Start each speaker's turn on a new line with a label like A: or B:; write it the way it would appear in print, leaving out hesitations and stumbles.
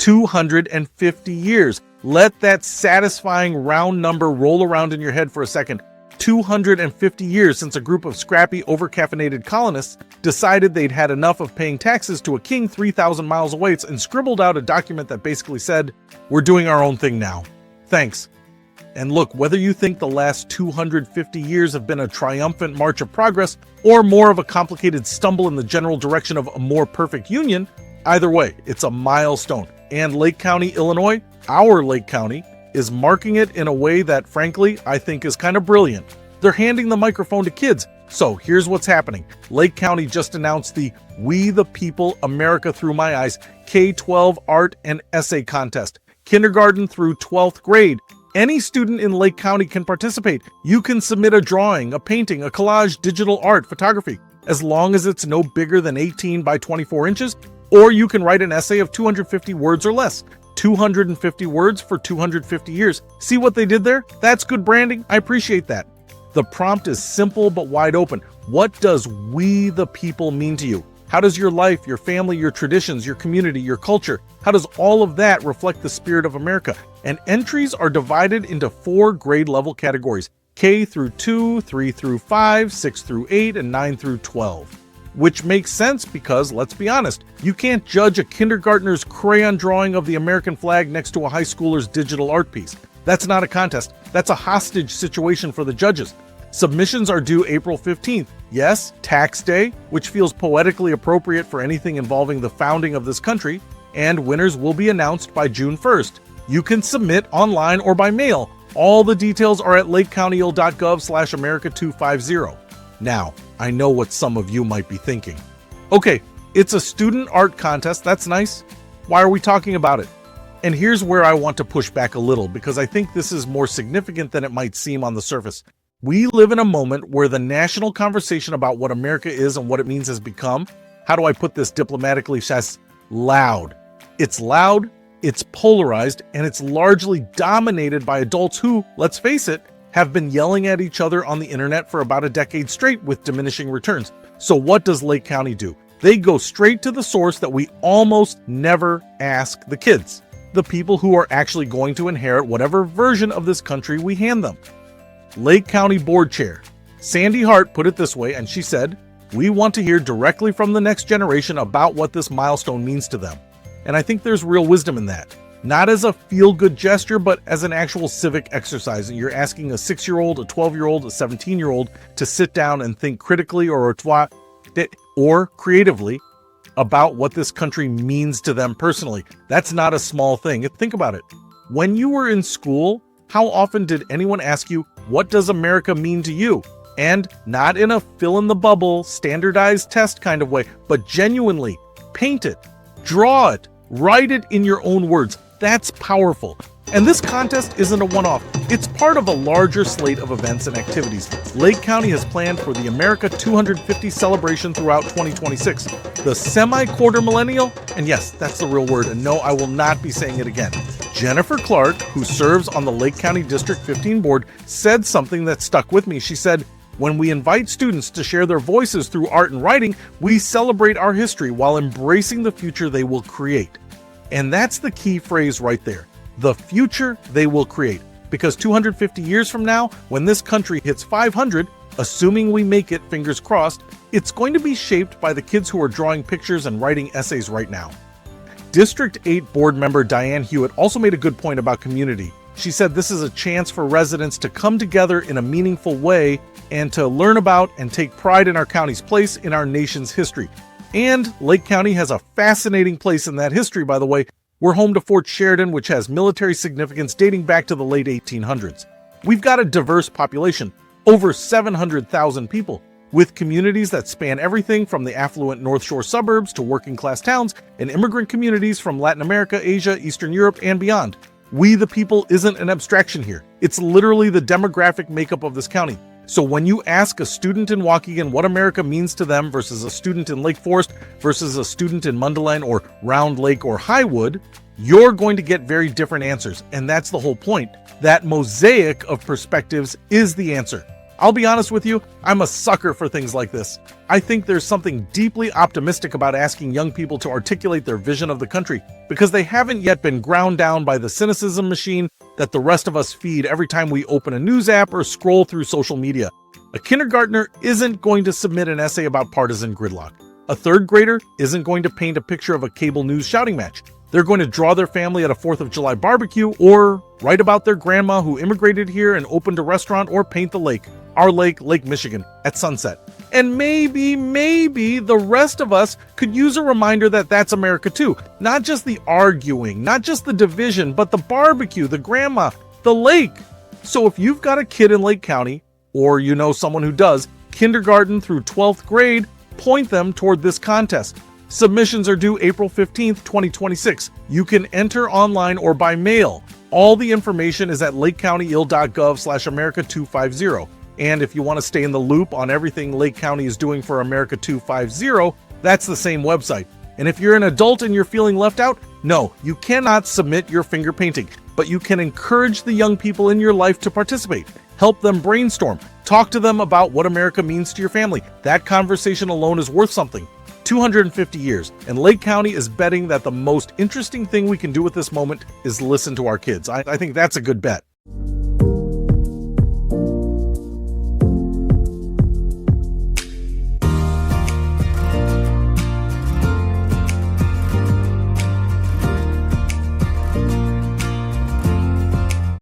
A: 250 years. Let that satisfying round number roll around in your head for a second. 250 years since a group of scrappy, over-caffeinated colonists decided they'd had enough of paying taxes to a king 3,000 miles away and scribbled out a document that basically said, "We're doing our own thing now. Thanks." And look, whether you think the last 250 years have been a triumphant march of progress or more of a complicated stumble in the general direction of a more perfect union, either way, it's a milestone. And Lake County, Illinois, our Lake County, is marking it in a way that, frankly, I think is kind of brilliant. They're handing the microphone to kids. So here's what's happening. Lake County just announced the We the People, America Through My Eyes K-12 Art and Essay Contest, kindergarten through 12th grade. Any student in Lake County can participate. You can submit a drawing, a painting, a collage, digital art, photography, as long as it's no bigger than 18 by 24 inches, or you can write an essay of 250 words or less. 250 words for 250 years. See what they did there? That's good branding. I appreciate that. The prompt is simple but wide open. What does we the people mean to you? How does your life, your family, your traditions, your community, your culture, how does all of that reflect the spirit of America? And entries are divided into 4 grade level categories: K through 2, 3 through 5, 6 through 8, and 9 through 12. Which makes sense because, let's be honest, you can't judge a kindergartner's crayon drawing of the American flag next to a high schooler's digital art piece. That's not a contest. That's a hostage situation for the judges. Submissions are due April 15th. Yes, tax day, which feels poetically appropriate for anything involving the founding of this country, and winners will be announced by June 1st. You can submit online or by mail. All the details are at lakecountyl.gov/America250. Now, I know what some of you might be thinking. Okay, it's a student art contest, that's nice. Why are we talking about it? And here's where I want to push back a little, because I think this is more significant than it might seem on the surface. We live in a moment where the national conversation about what America is and what it means has become, how do I put this diplomatically, loud. It's loud, it's polarized, and it's largely dominated by adults who, let's face it, have been yelling at each other on the internet for about a decade straight with diminishing returns. So what does Lake County do? They go straight to the source that we almost never ask the kids, the people who are actually going to inherit whatever version of this country we hand them. Lake County Board Chair Sandy Hart put it this way, and she said, "We want to hear directly from the next generation about what this milestone means to them." And I think there's real wisdom in that. Not as a feel-good gesture, but as an actual civic exercise. And you're asking a 6-year-old, a 12-year-old, a 17-year-old to sit down and think critically or creatively about what this country means to them personally. That's not a small thing. Think about it. When you were in school, how often did anyone ask you, what does America mean to you? And not in a fill-in-the-bubble, standardized test kind of way, but genuinely paint it, draw it, write it in your own words. That's powerful. And this contest isn't a one-off. It's part of a larger slate of events and activities. Lake County has planned for the America 250 celebration throughout 2026. The semi-quarter millennial, and yes, that's the real word, and no, I will not be saying it again. Jennifer Clark, who serves on the Lake County District 15 board, said something that stuck with me. She said, "When we invite students to share their voices through art and writing, we celebrate our history while embracing the future they will create." And that's the key phrase right there. The future they will create. Because 250 years from now, when this country hits 500, assuming we make it, fingers crossed, it's going to be shaped by the kids who are drawing pictures and writing essays right now. District 8 board member Diane Hewitt also made a good point about community. She said this is a chance for residents to come together in a meaningful way and to learn about and take pride in our county's place in our nation's history. And Lake County has a fascinating place in that history, by the way. We're home to Fort Sheridan, which has military significance dating back to the late 1800s. We've got a diverse population, over 700,000 people, with communities that span everything from the affluent North Shore suburbs to working-class towns and immigrant communities from Latin America, Asia, Eastern Europe, and beyond. We the people isn't an abstraction here. It's literally the demographic makeup of this county. So when you ask a student in Waukegan what America means to them versus a student in Lake Forest versus a student in Mundelein or Round Lake or Highwood, you're going to get very different answers. And that's the whole point. That mosaic of perspectives is the answer. I'll be honest with you, I'm a sucker for things like this. I think there's something deeply optimistic about asking young people to articulate their vision of the country because they haven't yet been ground down by the cynicism machine that the rest of us feed every time we open a news app or scroll through social media. A kindergartner isn't going to submit an essay about partisan gridlock. A third grader isn't going to paint a picture of a cable news shouting match. They're going to draw their family at a 4th of July barbecue or write about their grandma who immigrated here and opened a restaurant or paint the lake, our lake, Lake Michigan, at sunset. And maybe the rest of us could use a reminder that that's America too. Not just the arguing, not just the division, but the barbecue, the grandma, the lake. So if you've got a kid in Lake County, or you know someone who does, kindergarten through 12th grade, point them toward this contest. Submissions are due April 15th, 2026. You can enter online or by mail. All the information is at lakecountyil.gov/America250. And if you want to stay in the loop on everything Lake County is doing for America 250, that's the same website. And if you're an adult and you're feeling left out, no, you cannot submit your finger painting, but you can encourage the young people in your life to participate. Help them brainstorm. Talk to them about what America means to your family. That conversation alone is worth something. 250 years, and Lake County is betting that the most interesting thing we can do with this moment is listen to our kids. I think that's a good bet.